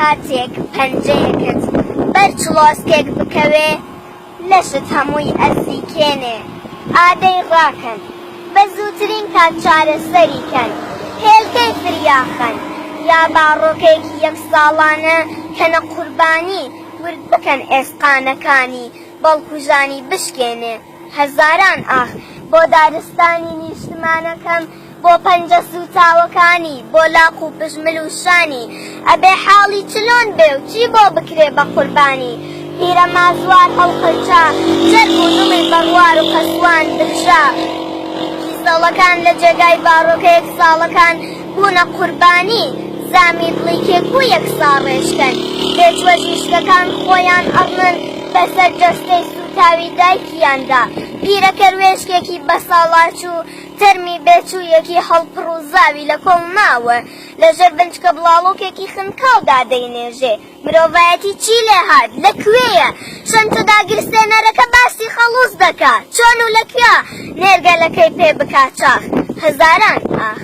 کاتێک پەنجەیەکت بەر چڵۆسکێک بکەوێ لەشت هەمووی ئەسیکێنێ ئادەی ڕاکەن بە زووترین کات چارەسەریکەن هێلکەی فریاخەن یا باڕۆکێکی یەک ساڵانە کەنە قوربانی ورد بکەن ئێسقانەکانی بەڵکوژانی بشکێنێ هەزاران ئاخ بۆ دارستانی نیشتمانەکەم بۆ پەنجە سوتاوەکانی بۆ لاق و پژمل و شانی ئەبێ حاڵی چلۆن بێ و چی بۆ بکرێ بە قوربانی پیرە مازوار هەڵقەچا جەرگ و نوڵی بەڕوار و قەسوان برژا کیسەڵەکان لە جێگای باڕۆکەیەک ساڵەکان بوونە قوربانی زامی دڵی کێک و یەکسا ڕێژکەن بێجوەژیشتەکان خۆیان ئەڕنن بەسەر جەستەی سوتاوی دایکیاندا پیرەکە وێشکێکی بەساڵاچ و تەرمی بێچوویەکی هەڵپڕ و زاوی لە کۆڵ ماوە لەژێر بنچکە بڵاڵۆکێکی خنکاودا دەینێژێ مرۆڤایەتی چی لێ هات لەکوێیە شەمتەدا گرستێنەرەکە باسی خەڵووز دەکات چۆن و لەکوێ نێرگەلەکەی پێ بکات چاخ هەزاران ئاخ